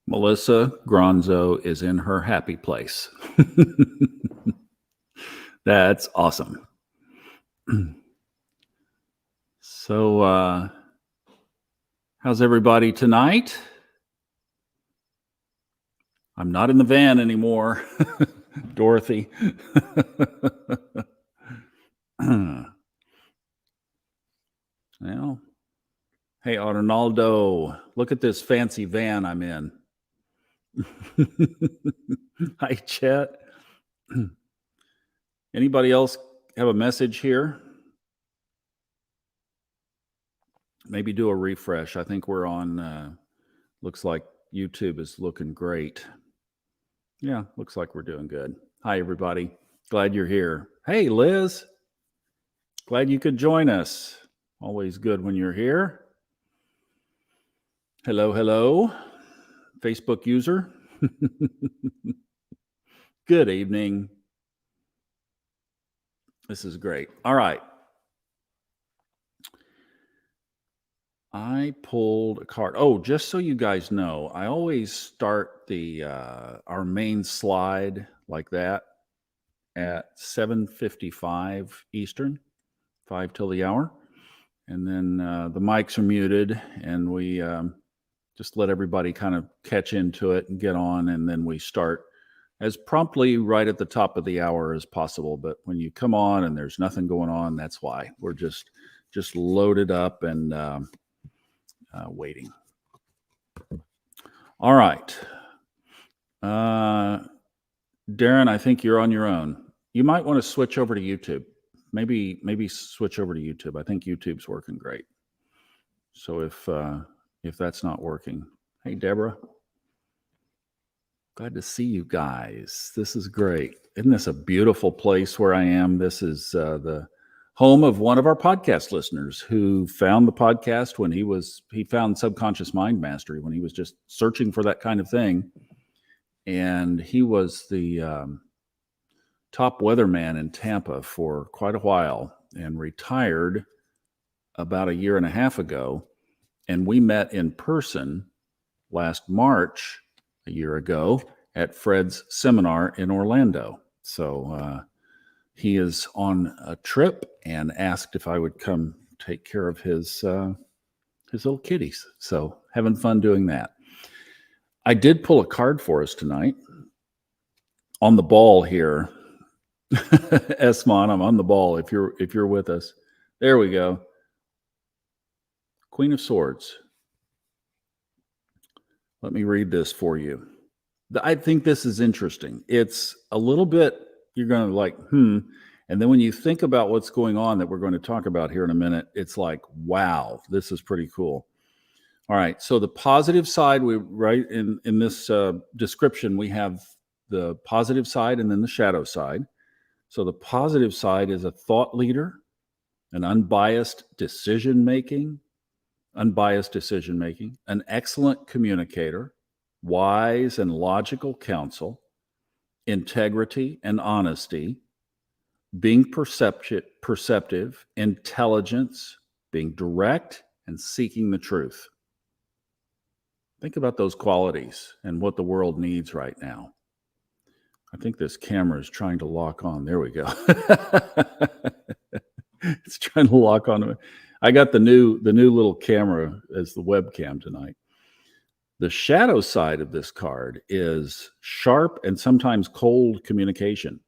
Melissa Gronzo is in her happy place. That's awesome. So, how's everybody tonight? I'm not in the van anymore, Dorothy. Well, hey, Arnaldo, look at this fancy van I'm in. Hi, Chet. Anybody else have a message here? Maybe do a refresh. I think we're on, looks like YouTube is looking great. Yeah, looks like we're doing good. Hi, everybody. Glad you're here. Hey, Liz. Glad you could join us. Always good when you're here. Hello, hello, Facebook user. Good evening. This is great. All right. I pulled a card. Oh, just so you guys know, I always start the our main slide like that at 7:55 Eastern, 5 till the hour. And then the mics are muted, and we just let everybody kind of catch into it and get on, and then we start as promptly right at the top of the hour as possible. But when you come on and there's nothing going on, that's why we're just loaded up and waiting. All right. Darren, I think you're on your own. You might want to switch over to YouTube. Maybe switch over to YouTube. I think YouTube's working great. So if that's not working, hey, Deborah. Glad to see you guys. This is great. Isn't this a beautiful place where I am? This is the home of one of our podcast listeners who found the podcast when he found Subconscious Mind Mastery when he was just searching for that kind of thing. And he was the top weatherman in Tampa for quite a while and retired about a year and a half ago. And we met in person last March, a year ago, at Fred's seminar in Orlando. So he is on a trip and asked if I would come take care of his little kitties. So having fun doing that. I did pull a card for us tonight. On the ball here. Esmon, I'm on the ball if you're with us. There we go. Queen of Swords. Let me read this for you. I think this is interesting. It's a little bit, you're going to like, And then when you think about what's going on that we're going to talk about here in a minute, it's like, wow, this is pretty cool. All right. So the positive side, we right in this description, we have the positive side and then the shadow side. So the positive side is a thought leader, an unbiased decision-making, an excellent communicator, wise and logical counsel, integrity and honesty, being perceptive, intelligence, being direct, and seeking the truth. Think about those qualities and what the world needs right now. I think this camera is trying to lock on. There we go. It's trying to lock on. I got the new little camera as the webcam tonight. The shadow side of this card is sharp and sometimes cold communication,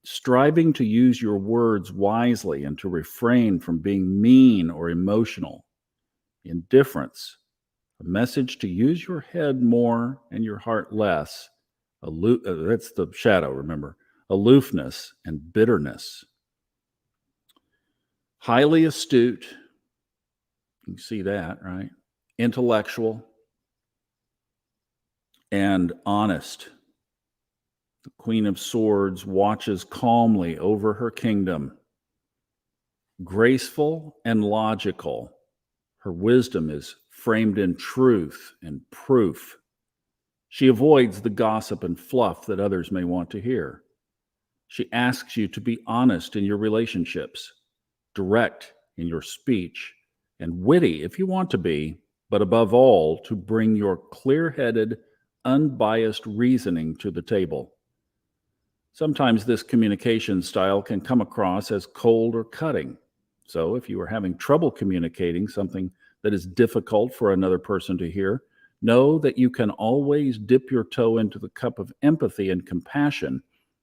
striving to use your words wisely and to refrain from being mean or emotional. Indifference, a message to use your head more and your heart less. That's the shadow, remember. Aloofness and bitterness. Highly astute. You can see that, right? Intellectual and honest. The Queen of Swords watches calmly over her kingdom. Graceful and logical. Her wisdom is framed in truth and proof. She avoids the gossip and fluff that others may want to hear. She asks you to be honest in your relationships, direct in your speech, and witty if you want to be, but above all, to bring your clear-headed, unbiased reasoning to the table. Sometimes this communication style can come across as cold or cutting. So if you are having trouble communicating something that is difficult for another person to hear, know that you can always dip your toe into the cup of empathy and compassion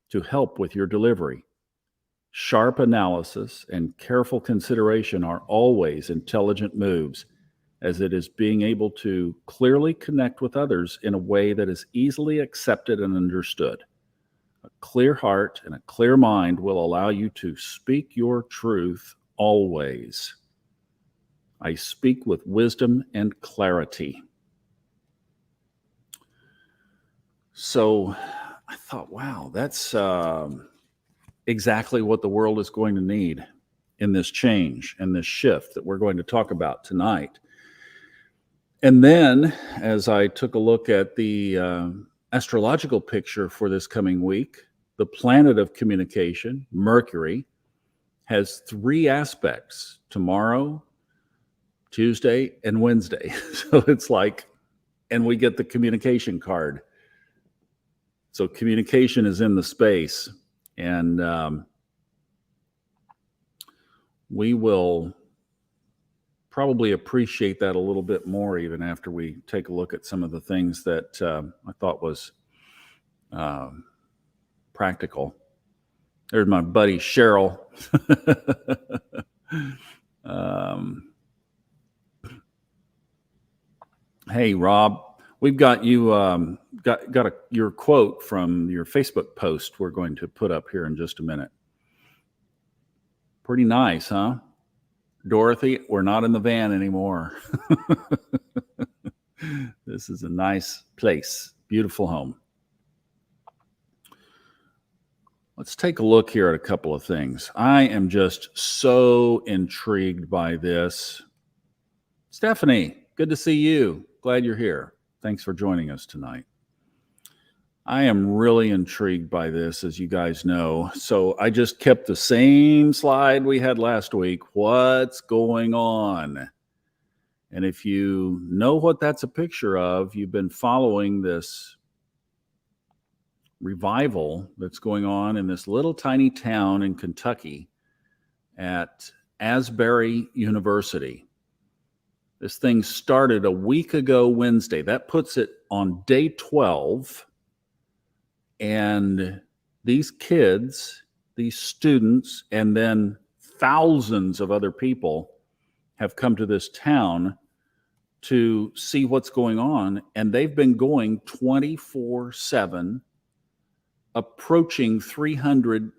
to help with your delivery. Sharp analysis and careful consideration are always intelligent moves, as it is being able to clearly connect with others in a way that is easily accepted and understood. A clear heart and a clear mind will allow you to speak your truth always. I speak with wisdom and clarity. So I thought, wow, that's exactly what the world is going to need in this change and this shift that we're going to talk about tonight. And then, as I took a look at the astrological picture for this coming week, the planet of communication, Mercury, has 3 aspects: tomorrow, Tuesday, and Wednesday. So it's like, and we get the communication card. So communication is in the space, and we will probably appreciate that a little bit more even after we take a look at some of the things that I thought was practical. There's my buddy Cheryl. Hey, Rob, we've got you got your quote from your Facebook post we're going to put up here in just a minute. Pretty nice, huh? Dorothy, we're not in the van anymore. This is a nice place, beautiful home. Let's take a look here at a couple of things. I am just so intrigued by this. Stephanie, good to see you. Glad you're here. Thanks for joining us tonight. I am really intrigued by this, as you guys know. So I just kept the same slide we had last week. What's going on? And if you know what that's a picture of, you've been following this revival that's going on in this little tiny town in Kentucky at Asbury University. This thing started a week ago Wednesday. That puts it on day 12. And these kids, these students, and then thousands of other people have come to this town to see what's going on. And they've been going 24/7, approaching 300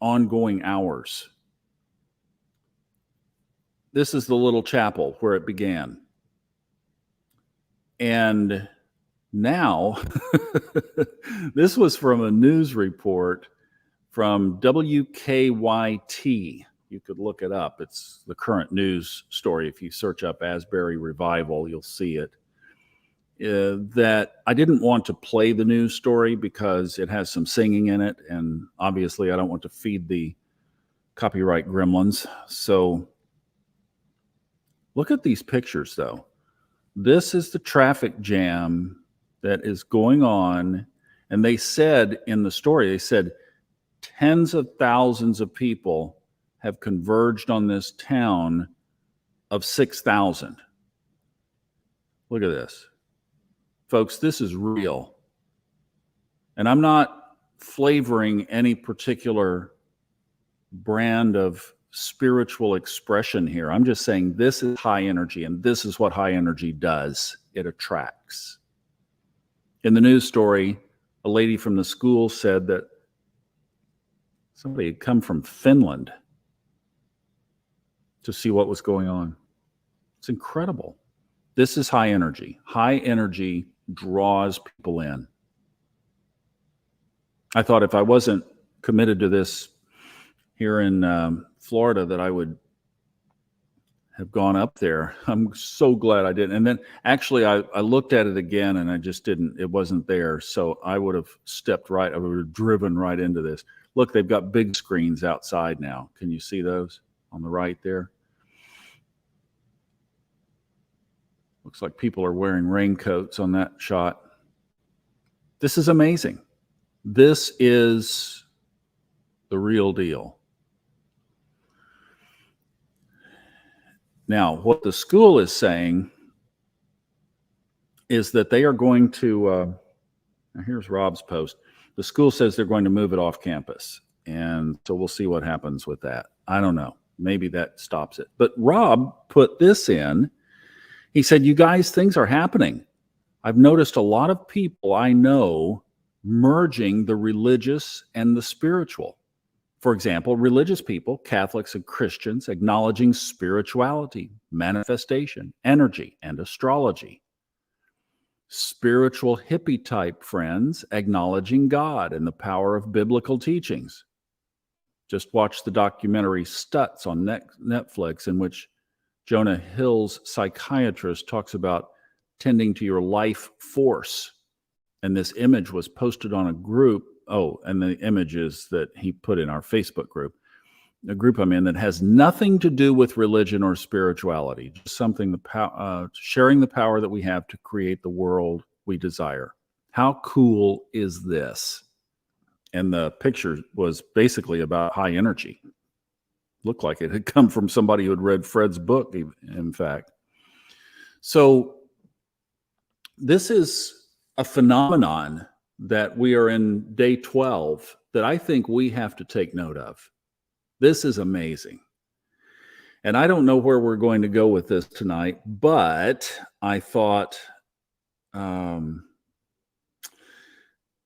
ongoing hours. This is the little chapel where it began. And now, this was from a news report from WKYT. You could look it up. It's the current news story. If you search up Asbury Revival, you'll see it. That I didn't want to play the news story because it has some singing in it, and obviously I don't want to feed the copyright gremlins. So look at these pictures, though. This is the traffic jam that is going on. And they said in the story, they said tens of thousands of people have converged on this town of 6,000. Look at this. Folks, this is real. And I'm not flavoring any particular brand of spiritual expression here. I'm just saying this is high energy, and this is what high energy does. It attracts. In the news story, a lady from the school said that somebody had come from Finland to see what was going on. It's incredible. This is high energy. High energy draws people in. I thought if I wasn't committed to this here in Florida, that I would have gone up there. I'm so glad I didn't. And then actually I looked at it again and I just didn't, it wasn't there. So I would have stepped right, I would have driven right into this. Look, they've got big screens outside now. Can you see those on the right there? Looks like people are wearing raincoats on that shot. This is amazing. This is the real deal. Now, what the school is saying is that they are going to, here's Rob's post. The school says they're going to move it off campus. And so we'll see what happens with that. I don't know. Maybe that stops it. But Rob put this in. He said, you guys, things are happening. I've noticed a lot of people I know merging the religious and the spiritual. For example, religious people, Catholics and Christians, acknowledging spirituality, manifestation, energy, and astrology. Spiritual hippie type friends acknowledging God and the power of biblical teachings. Just watch the documentary Stutz on Netflix, in which Jonah Hill's psychiatrist talks about tending to your life force. And this image was posted on a group. Oh, and the images that he put in our Facebook group, a group I'm in that has nothing to do with religion or spirituality, just something, sharing the power that we have to create the world we desire. How cool is this? And the picture was basically about high energy. Looked like it had come from somebody who had read Fred's book, in fact. So this is a phenomenon that we are in day 12 that I think we have to take note of. This is amazing. And I don't know where we're going to go with this tonight, but I thought,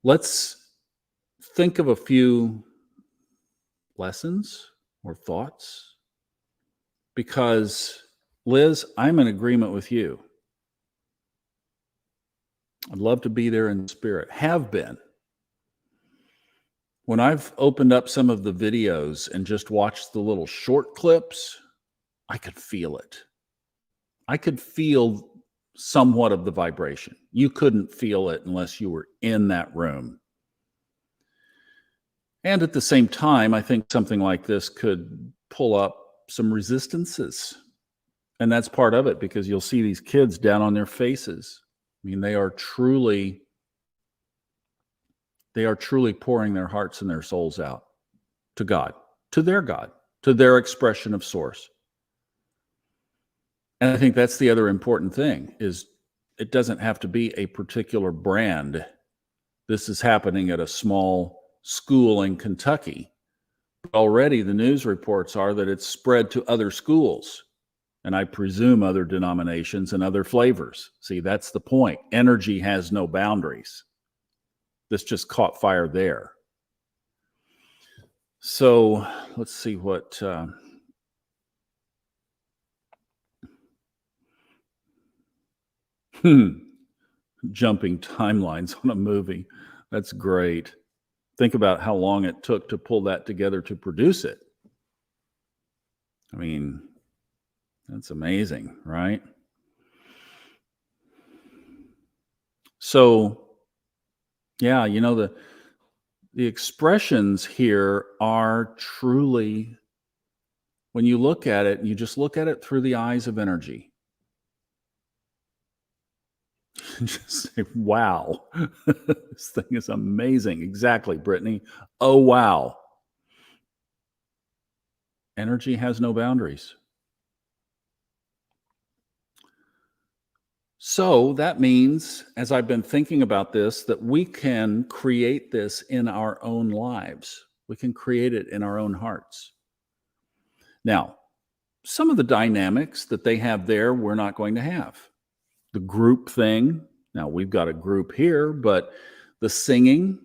let's think of a few lessons or thoughts, because Liz, I'm in agreement with you. I'd love to be there in spirit. Have been. When I've opened up some of the videos and just watched the little short clips, I could feel it. I could feel somewhat of the vibration. You couldn't feel it unless you were in that room. And at the same time, I think something like this could pull up some resistances. And that's part of it, because you'll see these kids down on their faces. I mean, they are truly pouring their hearts and their souls out to God, to their expression of source. And I think that's the other important thing, is it doesn't have to be a particular brand. This is happening at a small school in Kentucky. Already the news reports are that it's spread to other schools, and I presume other denominations and other flavors. See, that's the point. Energy has no boundaries. This just caught fire there. So let's see what... Jumping timelines on a movie. That's great. Think about how long it took to pull that together to produce it. I mean, that's amazing, right? So, yeah, you know, the expressions here are truly, when you look at it, you just look at it through the eyes of energy. Just say, wow, this thing is amazing. Exactly, Brittany. Oh, wow. Energy has no boundaries. So that means, as I've been thinking about this, that we can create this in our own lives. We can create it in our own hearts. Now, some of the dynamics that they have there, we're not going to have. The group thing. Now, we've got a group here, but the singing,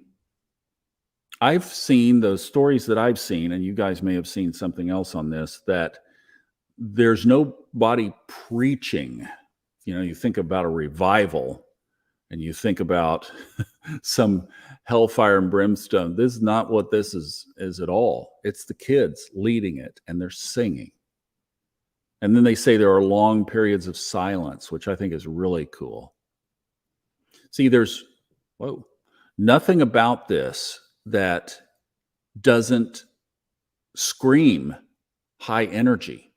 I've seen those stories that I've seen, and you guys may have seen something else on this, that there's nobody preaching. You know, you think about a revival and you think about some hellfire and brimstone. This is not what this is at all. It's the kids leading it, and they're singing. And then they say there are long periods of silence, which I think is really cool. See, there's nothing about this that doesn't scream high energy.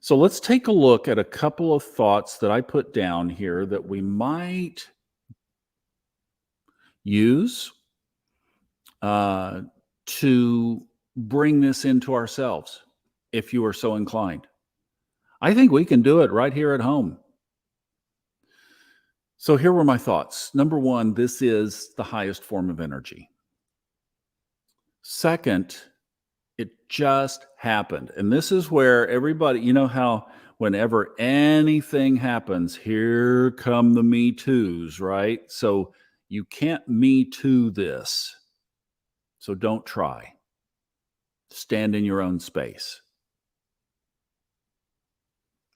So let's take a look at a couple of thoughts that I put down here that we might use to bring this into ourselves, if you are so inclined. I think we can do it right here at home. So here were my thoughts. Number one, this is the highest form of energy. Second, it just happened. And this is where everybody, you know how whenever anything happens, here come the Me Too's, right? So you can't Me Too this. So don't try. Stand in your own space.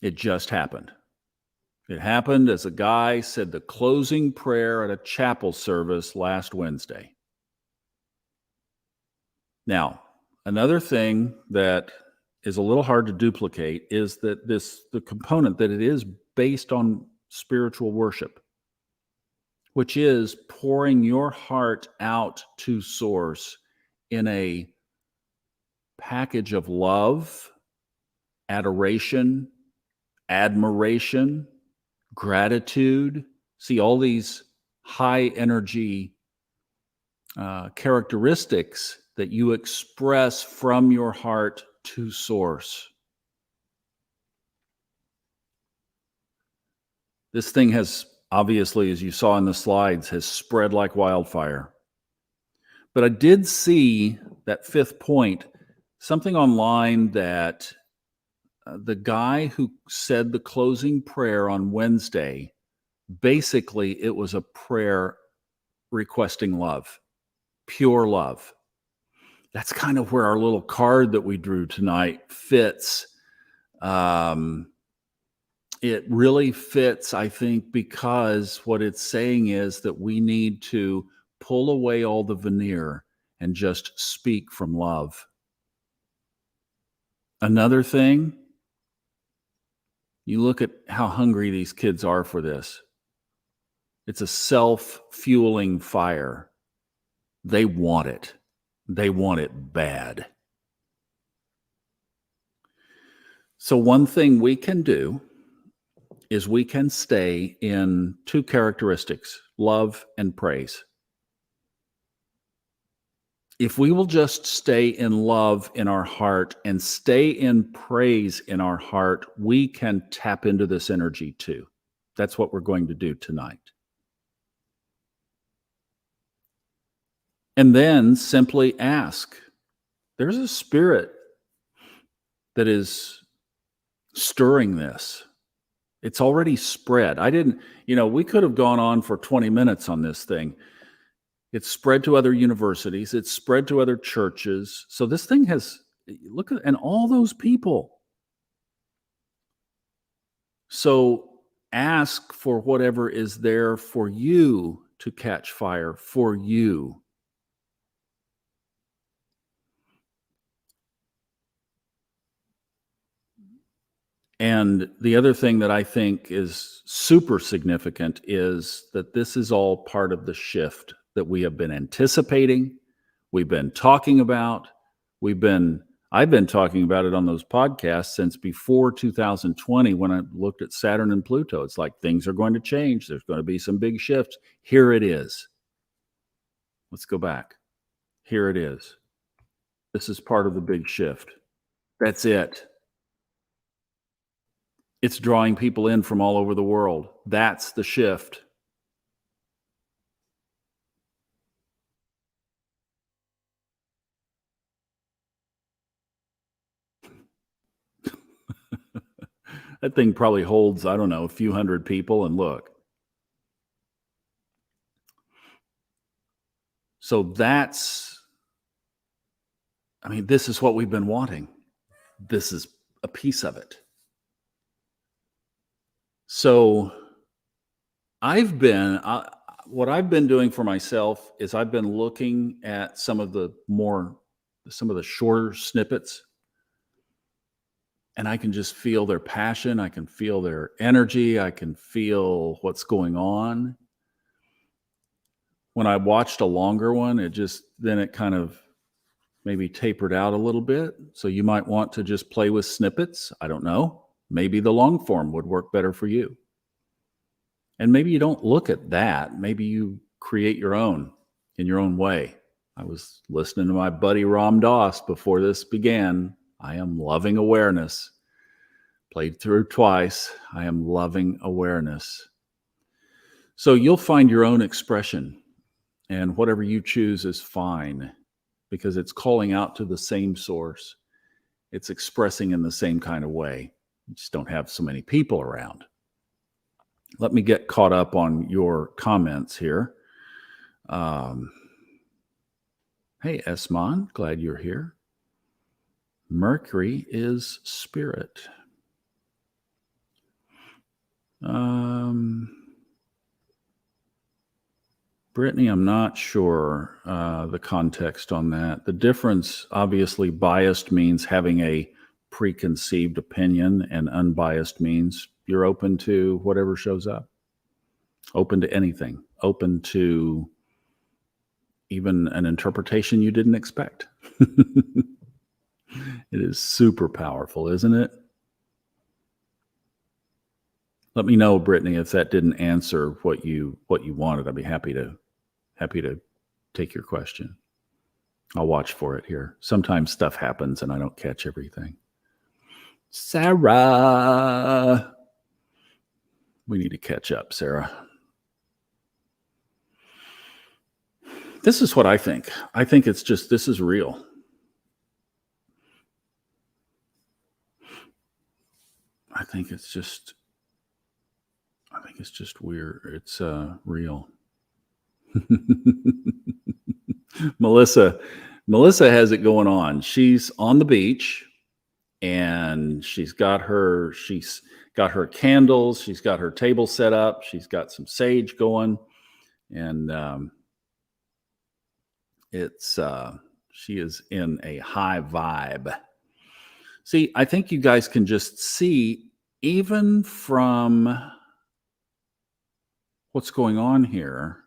It just happened. It happened as a guy said the closing prayer at a chapel service last Wednesday. Now, another thing that is a little hard to duplicate is that the component that it is based on spiritual worship, which is pouring your heart out to Source in a package of love, adoration, admiration, gratitude. See, all these high energy characteristics that you express from your heart to Source. This thing has obviously, as you saw in the slides, has spread like wildfire. But I did see that fifth point, something online that the guy who said the closing prayer on Wednesday, basically it was a prayer requesting love, pure love. That's kind of where our little card that we drew tonight fits. It really fits, I think, because what it's saying is that we need to pull away all the veneer and just speak from love. Another thing, you look at how hungry these kids are for this. It's a self-fueling fire. They want it. They want it bad. So one thing we can do is we can stay in two characteristics, love and praise. If we will just stay in love in our heart and stay in praise in our heart, we can tap into this energy too. That's what we're going to do tonight. And then simply ask. There's a spirit that is stirring this. It's already spread. We could have gone on for 20 minutes on this thing. It's spread to other universities. It's spread to other churches. So this thing and all those people. So ask for whatever is there for you to catch fire for you. And the other thing that I think is super significant is that this is all part of the shift that we have been anticipating, we've been talking about, I've been talking about it on those podcasts since before 2020 when I looked at Saturn and Pluto. It's like things are going to change. There's going to be some big shifts. Here it is. Let's go back. Here it is. This is part of the big shift. That's it. It's drawing people in from all over the world. That's the shift. That thing probably holds, I don't know, a few hundred people, and look. So this is what we've been wanting. This is a piece of it. So what I've been doing for myself is I've been looking at some of the shorter snippets, and I can just feel their passion. I can feel their energy. I can feel what's going on. When I watched a longer one, it kind of maybe tapered out a little bit. So you might want to just play with snippets. I don't know. Maybe the long form would work better for you. And maybe you don't look at that. Maybe you create your own. in your own way. I was listening to my buddy Ram Dass before this began. I am loving awareness. Played through twice. I am loving awareness. So you'll find your own expression, and whatever you choose is fine, because it's calling out to the same source. It's expressing in the same kind of way. You just don't have so many people around. Let me get caught up on your comments here. Hey, Esmond, glad you're here. Mercury is spirit. Brittany, I'm not sure the context on that. The difference, obviously, biased means having a preconceived opinion, and unbiased means you're open to whatever shows up. Open to anything. Open to even an interpretation you didn't expect. It is super powerful, isn't it? Let me know, Brittany, if that didn't answer what you wanted. I'd be happy to take your question. I'll watch for it here. Sometimes stuff happens and I don't catch everything. Sarah, we need to catch up, Sarah. This is what I think. I think it's just, this is real. I think it's just weird. It's real. Melissa has it going on. She's on the beach and she's got her candles. She's got her table set up. She's got some sage going, and she is in a high vibe. See, I think you guys can just see, even from what's going on here.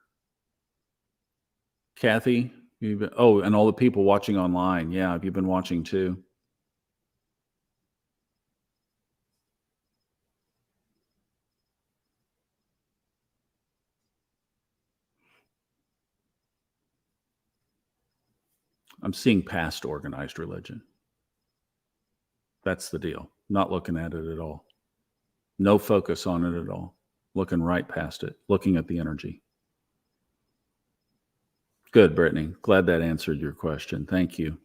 Kathy, and all the people watching online. Yeah, have you been watching too? I'm seeing past organized religion. That's the deal. Not looking at it at all. No focus on it at all. Looking right past it. Looking at the energy. Good, Brittany. Glad that answered your question. Thank you.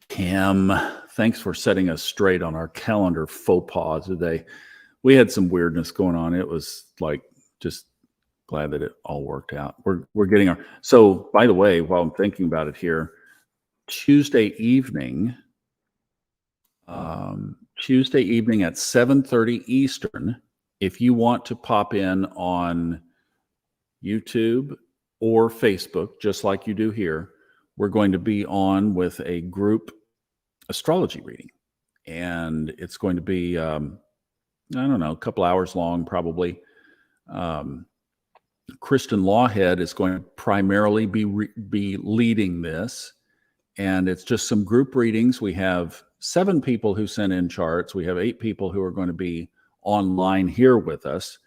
Kim, thanks for setting us straight on our calendar faux pas today. We had some weirdness going on. It was like, just glad that it all worked out. We're getting our, so by the way, while I'm thinking about it here, Tuesday evening at 7:30 Eastern, if you want to pop in on YouTube or Facebook, just like you do here, we're going to be on with a group astrology reading. And it's going to be, I don't know, a couple hours long, probably. Kristen Lawhead is going to primarily be leading this. And it's just some group readings. We have 7 people who sent in charts. We have 8 people who are going to be online here with us.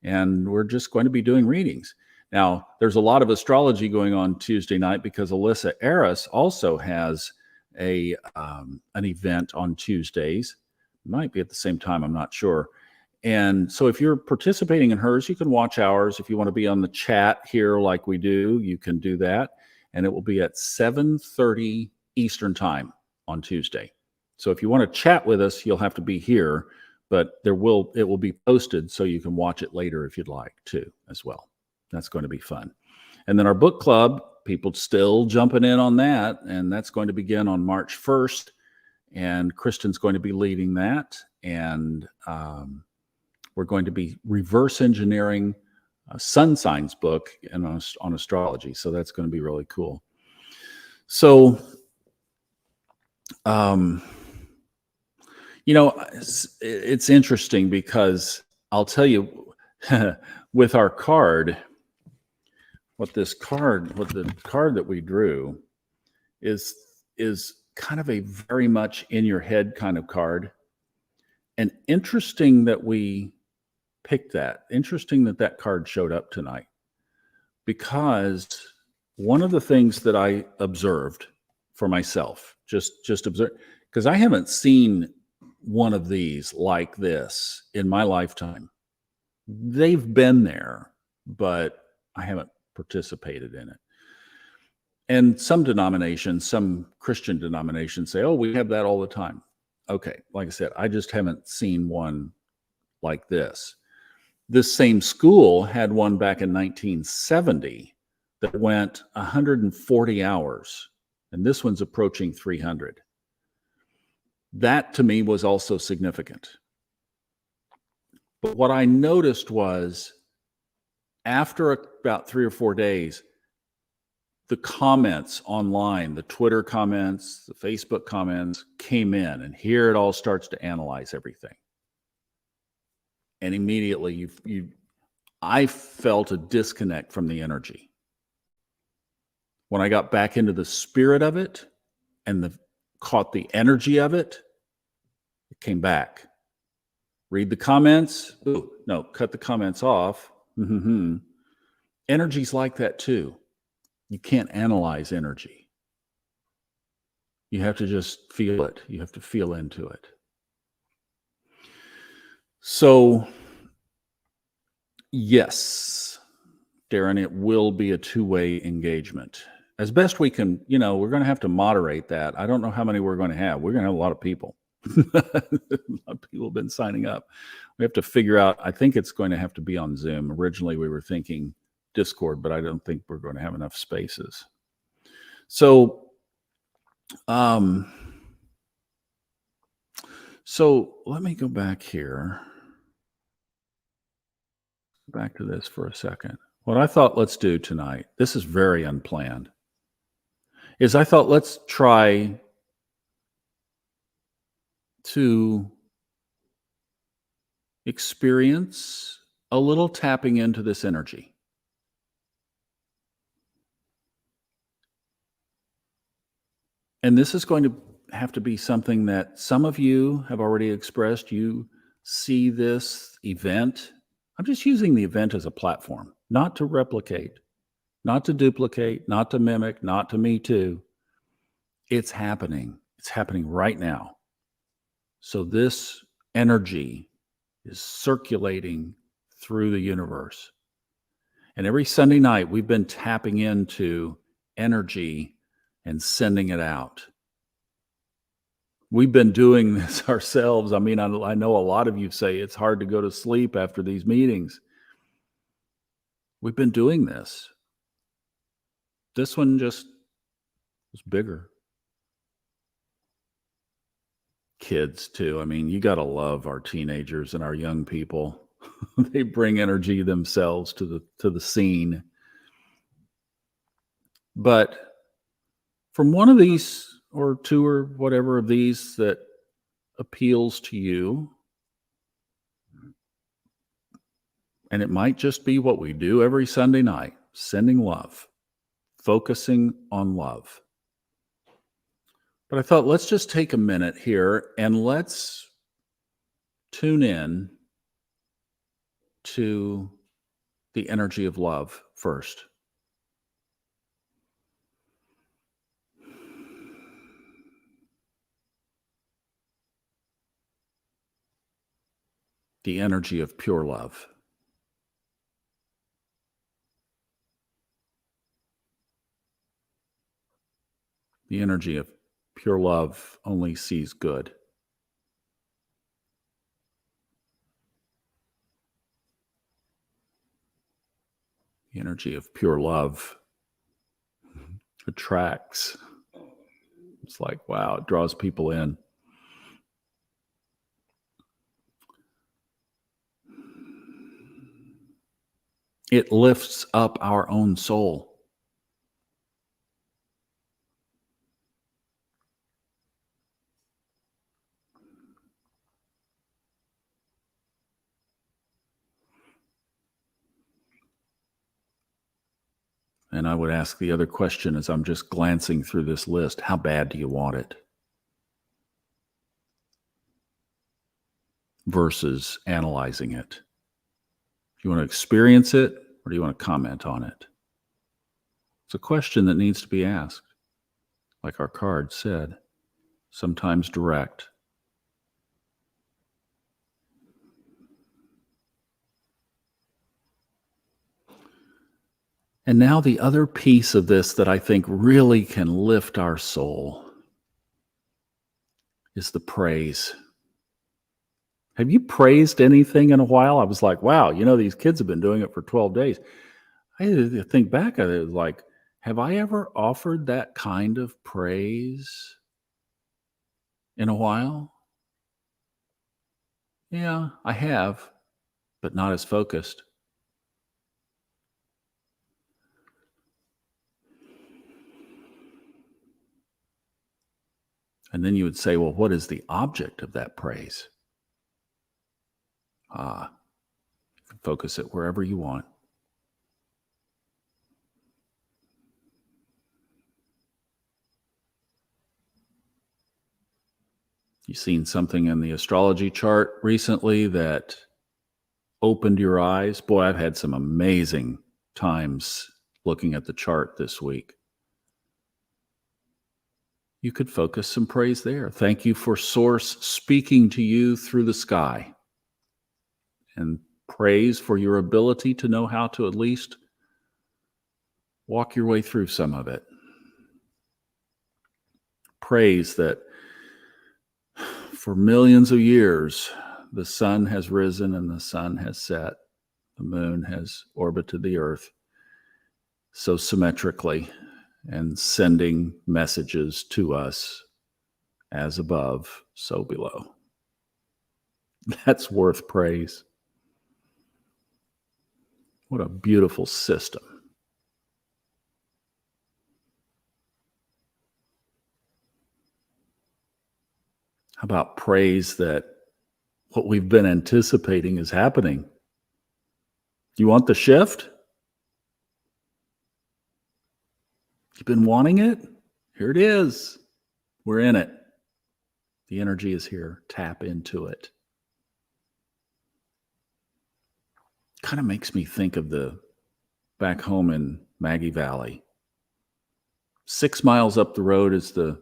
And we're just going to be doing readings. Now, there's a lot of astrology going on Tuesday night because Alyssa Aris also has an event on Tuesdays. Might be at the same time, I'm not sure. And so if you're participating in hers, you can watch ours. If you want to be on the chat here like we do, you can do that. And it will be at 7:30 Eastern time on Tuesday. So if you want to chat with us, you'll have to be here, but it will be posted so you can watch it later if you'd like to as well. That's going to be fun. And then our book club, people still jumping in on that, and that's going to begin on March 1st. And Kristen's going to be leading that. And we're going to be reverse engineering sun signs book on astrology. So that's going to be really cool. So, it's interesting because I'll tell you with our card, the card that we drew is kind of a very much in your head kind of card. And interesting that we picked that. Interesting that card showed up tonight, because one of the things that I observed for myself, just observe, because I haven't seen one of these like this in my lifetime. They've been there, but I haven't participated in it. And some denominations, some Christian denominations say, oh, we have that all the time. Okay, like I said, I just haven't seen one like this. This same school had one back in 1970 that went 140 hours, and this one's approaching 300. That to me was also significant. But what I noticed was after about 3 or 4 days, the comments online, the Twitter comments, the Facebook comments came in, and here it all starts to analyze everything. And immediately I felt a disconnect from the energy. When I got back into the spirit of it and caught the energy of it, it came back. Read the comments. Ooh, no, cut the comments off. Energy's like that too. You can't analyze energy. You have to just feel it. You have to feel into it. So, yes, Darren, it will be a two-way engagement. As best we can, we're going to have to moderate that. I don't know how many we're going to have. We're going to have a lot of people. A lot of people have been signing up. We have to figure out, I think it's going to have to be on Zoom. Originally, we were thinking Discord, but I don't think we're going to have enough spaces. So let me go back here. Back to this for a second. What I thought let's do tonight, this is very unplanned, is I thought let's try to experience a little tapping into this energy. And this is going to have to be something that some of you have already expressed. You see this event. I'm just using the event as a platform, not to replicate, not to duplicate, not to mimic, not to me too. It's happening. It's happening right now. So this energy is circulating through the universe. And every Sunday night, we've been tapping into energy and sending it out. We've been doing this ourselves. I mean, I know a lot of you say it's hard to go to sleep after these meetings. We've been doing this. This one just was bigger. Kids too. I mean, you got to love our teenagers and our young people. They bring energy themselves to the scene. But from one of these or two or whatever of these that appeals to you, and it might just be what we do every Sunday night, sending love, focusing on love. But I thought, let's just take a minute here and let's tune in to the energy of love first. The energy of pure love. The energy of pure love only sees good. The energy of pure love attracts. It's like, wow, it draws people in. It lifts up our own soul. And I would ask the other question as I'm just glancing through this list, how bad do you want it? Versus analyzing it. Do you want to experience it or do you want to comment on it? It's a question that needs to be asked, like our card said, sometimes direct. And now the other piece of this that I think really can lift our soul is the praise. Have you praised anything in a while? I was like, wow, these kids have been doing it for 12 days. I had to think back at it, like, have I ever offered that kind of praise in a while? Yeah, I have, but not as focused. And then you would say, well, what is the object of that praise? You can focus it wherever you want. You seen something in the astrology chart recently that opened your eyes? Boy, I've had some amazing times looking at the chart this week. You could focus some praise there. Thank you for Source speaking to you through the sky. And praise for your ability to know how to at least walk your way through some of it. Praise that for millions of years, the sun has risen and the sun has set. The moon has orbited the earth so symmetrically and sending messages to us as above, so below. That's worth praise. What a beautiful system. How about praise that what we've been anticipating is happening? You want the shift? You've been wanting it? Here it is. We're in it. The energy is here. Tap into it. Kind of makes me think of the back home in Maggie Valley. 6 miles up the road is the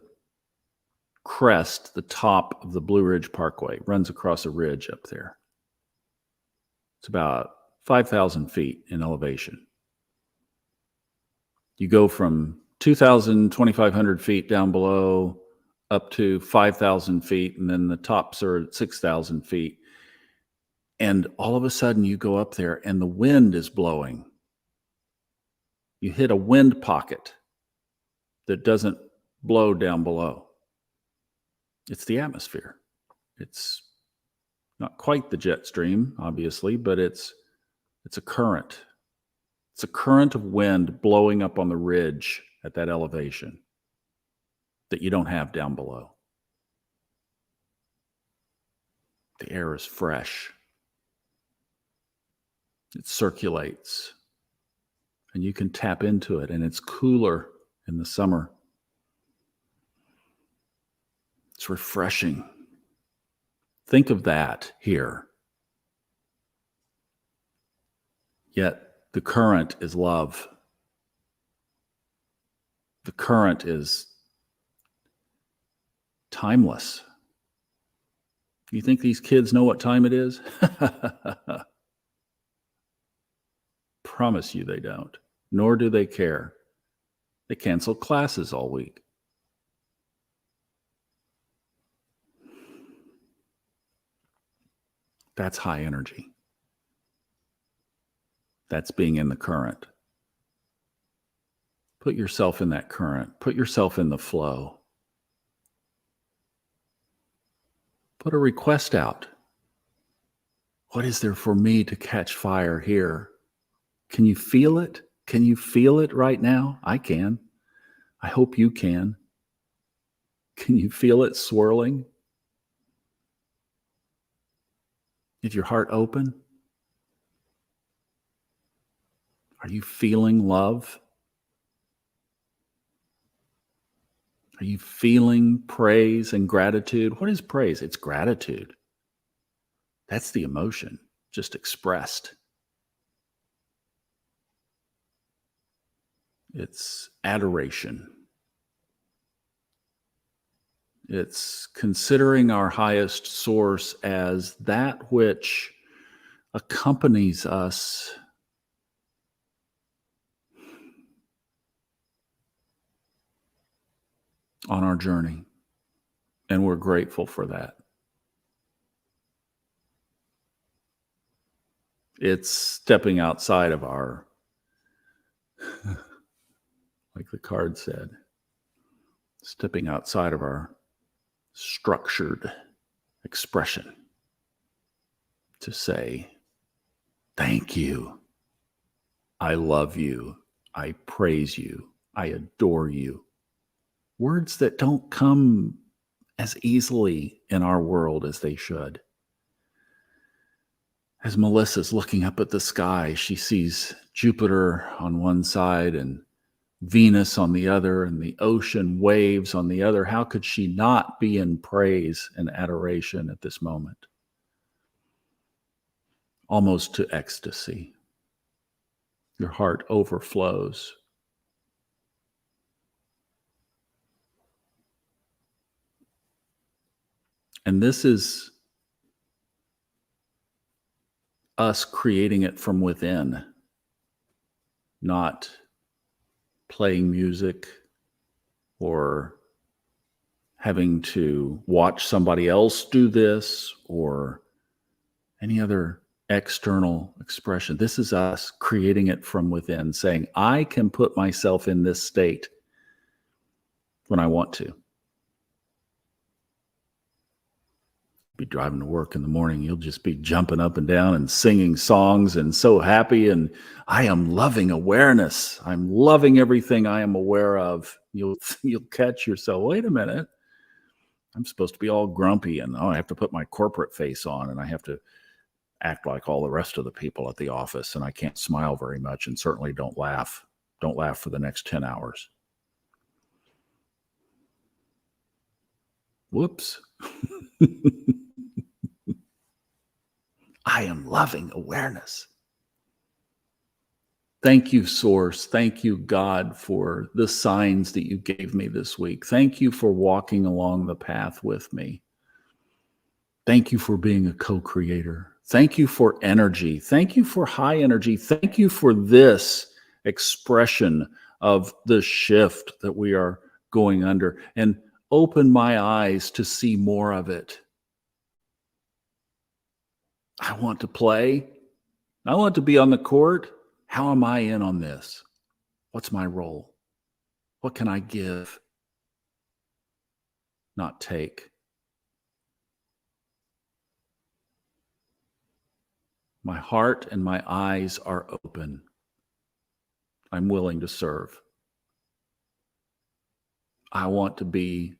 crest, the top of the Blue Ridge Parkway. It runs across a ridge up there. It's about 5,000 feet in elevation. You go from 2,000, 2,500 feet down below up to 5,000 feet, and then the tops are at 6,000 feet. And all of a sudden you go up there and the wind is blowing. You hit a wind pocket that doesn't blow down below. It's the atmosphere. It's not quite the jet stream, obviously, but it's a current. It's a current of wind blowing up on the ridge at that elevation that you don't have down below. The air is fresh. It circulates, and you can tap into it, and it's cooler in the summer. It's refreshing. Think of that here. Yet the current is love. The current is timeless. You think these kids know what time it is? Promise you they don't, nor do they care. They cancel classes all week. That's high energy. That's being in the current. Put yourself in that current. Put yourself in the flow. Put a request out. What is there for me to catch fire here? Can you feel it? Can you feel it right now? I can. I hope you can. Can you feel it swirling? Is your heart open? Are you feeling love? Are you feeling praise and gratitude? What is praise? It's gratitude. That's the emotion, just expressed. It's adoration. It's considering our highest source as that which accompanies us on our journey. And we're grateful for that. It's stepping outside of our, like the card said, stepping outside of our structured expression to say, thank you. I love you. I praise you. I adore you. Words that don't come as easily in our world as they should. As Melissa's looking up at the sky, she sees Jupiter on one side and Venus on the other, and the ocean waves on the other. How could she not be in praise and adoration at this moment? Almost to ecstasy. Your heart overflows. And this is us creating it from within, not playing music or having to watch somebody else do this or any other external expression. This is us creating it from within, saying, I can put myself in this state when I want to. Be driving to work in the morning, you'll just be jumping up and down and singing songs and so happy. And I am loving awareness. I'm loving everything I am aware of. You'll catch yourself. Wait a minute. I'm supposed to be all grumpy and I have to put my corporate face on and I have to act like all the rest of the people at the office and I can't smile very much and certainly don't laugh. Don't laugh for the next 10 hours. Whoops. I am loving awareness. Thank you, Source. Thank you, God, for the signs that you gave me this week. Thank you for walking along the path with me. Thank you for being a co-creator. Thank you for energy. Thank you for high energy. Thank you for this expression of the shift that we are going under. And open my eyes to see more of it. I want to play. I want to be on the court. How am I in on this? What's my role? What can I give? Not take. My heart and my eyes are open. I'm willing to serve. I want to be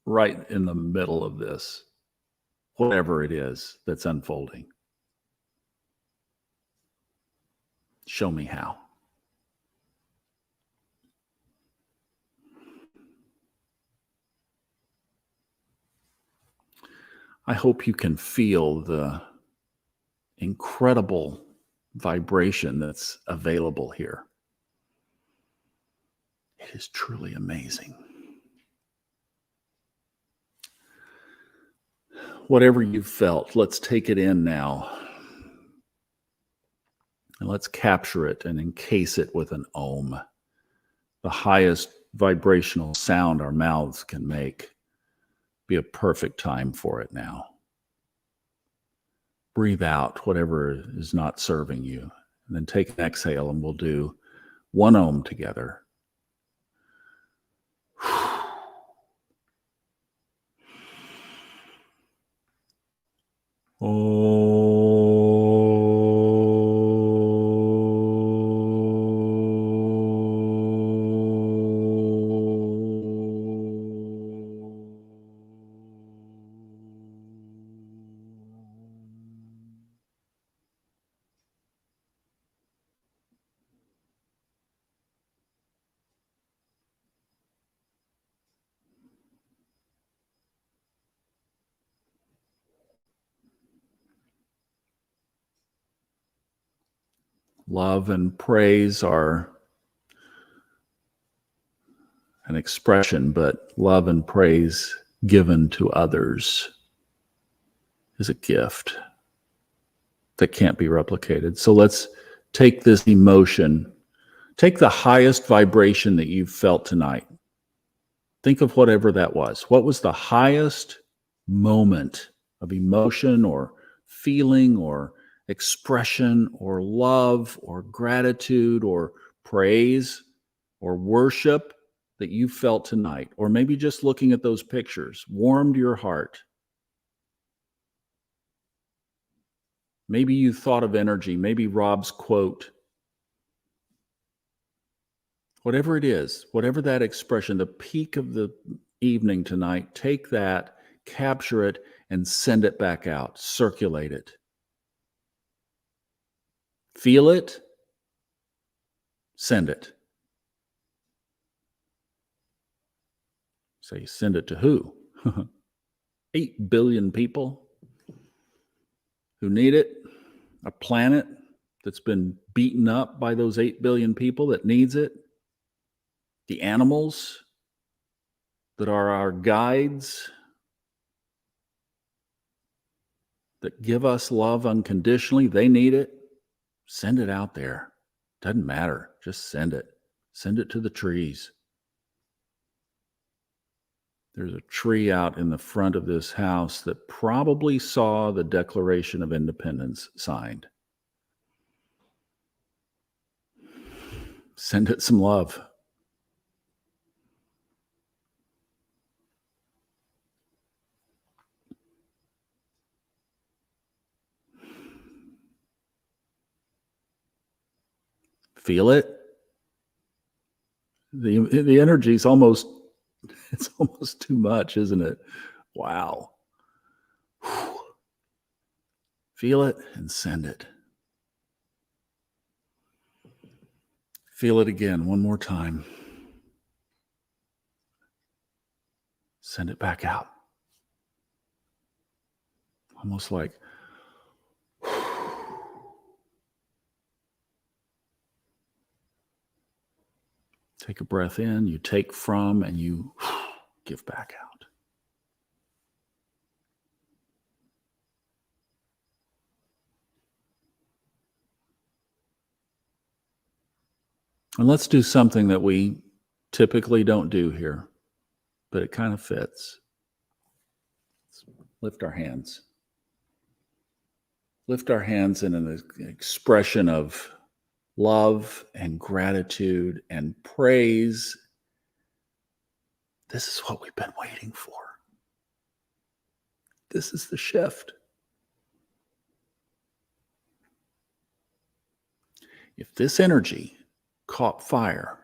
right in the middle of this, whatever it is that's unfolding. Show me how. I hope you can feel the incredible vibration that's available here. It is truly amazing. Whatever you felt, let's take it in now. And let's capture it and encase it with an Om, the highest vibrational sound our mouths can make. Be a perfect time for it now. Breathe out whatever is not serving you. And then take an exhale and we'll do one Om together. Love and praise are an expression, but love and praise given to others is a gift that can't be replicated. So let's take this emotion, take the highest vibration that you've felt tonight. Think of whatever that was. What was the highest moment of emotion or feeling or expression or love or gratitude or praise or worship that you felt tonight? Or maybe just looking at those pictures warmed your heart. Maybe you thought of energy, maybe Rob's quote. Whatever it is, whatever that expression, the peak of the evening tonight, take that, capture it, and send it back out. Circulate it. Feel it. Send it. Say, send it to who? 8 billion people who need it. A planet that's been beaten up by those 8 billion people that needs it. The animals that are our guides, that give us love unconditionally, they need it. Send it out there. Doesn't matter. Just send it. Send it to the trees. There's a tree out in the front of this house that probably saw the Declaration of Independence signed. Send it some love. Feel it. The energy is almost, it's almost too much, isn't it? Wow. Whew. Feel it and send it. Feel it again, one more time. Send it back out. Almost like, take a breath in, you take from, and you give back out. And let's do something that we typically don't do here, but it kind of fits. Let's lift our hands. Lift our hands in an expression of love and gratitude and praise. This is what we've been waiting for. This is the shift. If this energy caught fire,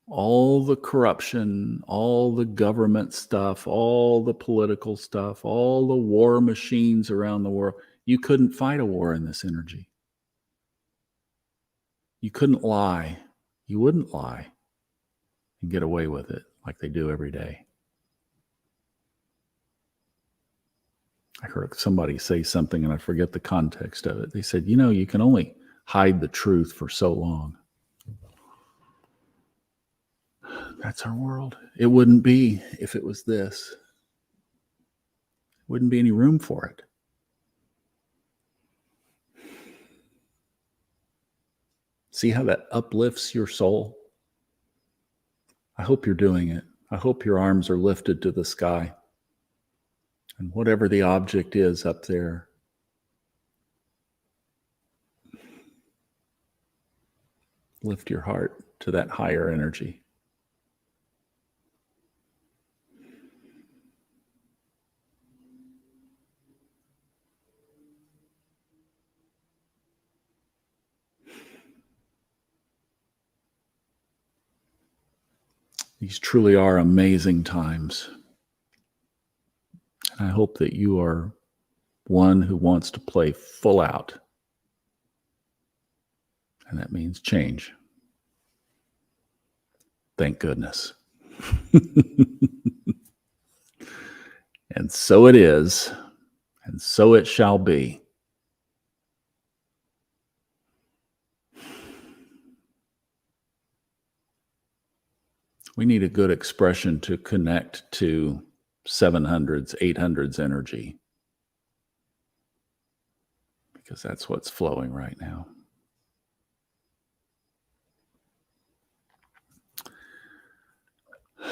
all the corruption, all the government stuff, all the political stuff, all the war machines around the world, you couldn't fight a war in this energy. You couldn't lie. You wouldn't lie and get away with it like they do every day. I heard somebody say something, and I forget the context of it. They said, you can only hide the truth for so long. That's our world. It wouldn't be if it was this. Wouldn't be any room for it. See how that uplifts your soul? I hope you're doing it. I hope your arms are lifted to the sky. And whatever the object is up there, lift your heart to that higher energy. These truly are amazing times. And I hope that you are one who wants to play full out. And that means change. Thank goodness. And so it is, and so it shall be. We need a good expression to connect to 700s, 800s energy, because that's what's flowing right now. I'm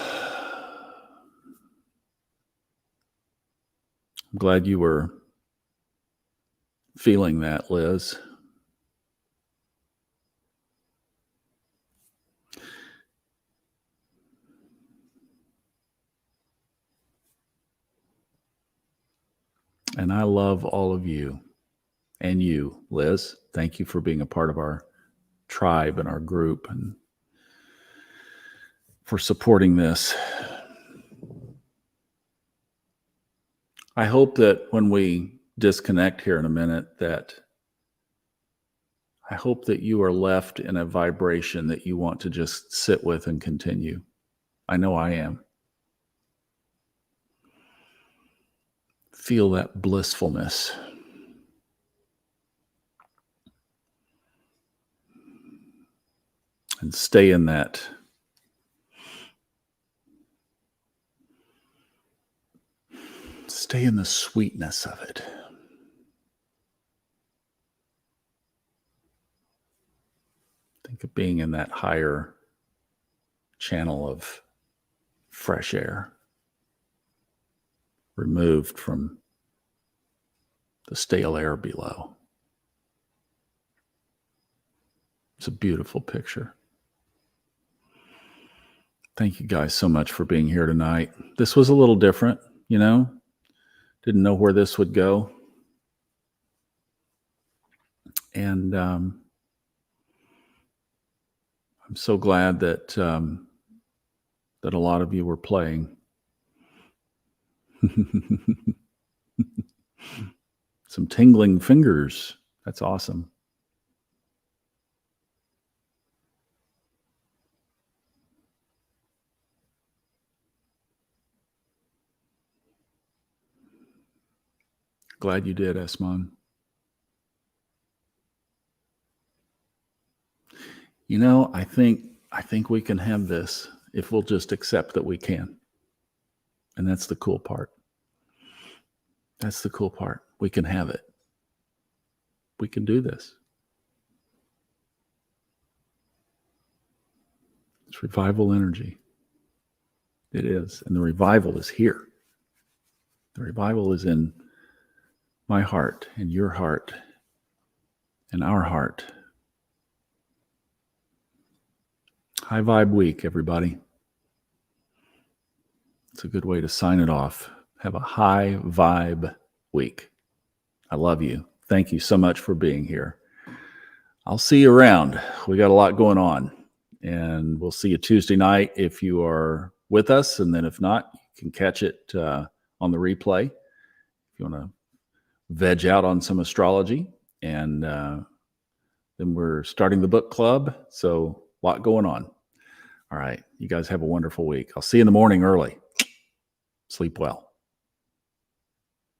glad you were feeling that, Liz. And I love all of you. And you, Liz. Thank you for being a part of our tribe and our group and for supporting this. I hope that when we disconnect here in a minute, that I hope that you are left in a vibration that you want to just sit with and continue. I know I am. Feel that blissfulness. And stay in that. Stay in the sweetness of it. Think of being in that higher channel of fresh air, removed from the stale air below. It's a beautiful picture. Thank you guys so much for being here tonight. This was a little different, didn't know where this would go. And I'm so glad that that a lot of you were playing. Some tingling fingers. That's awesome. Glad you did, Esmon. I think we can have this if we'll just accept that we can. And that's the cool part. That's the cool part. We can have it. We can do this. It's revival energy. It is. And the revival is here. The revival is in my heart and your heart and our heart. High vibe week, everybody. It's a good way to sign it off. Have a high vibe week. I love you. Thank you so much for being here. I'll see you around. We got a lot going on. And we'll see you Tuesday night if you are with us. And then if not, you can catch it on the replay if you want to veg out on some astrology. And then we're starting the book club. So a lot going on. All right. You guys have a wonderful week. I'll see you in the morning early. Sleep well.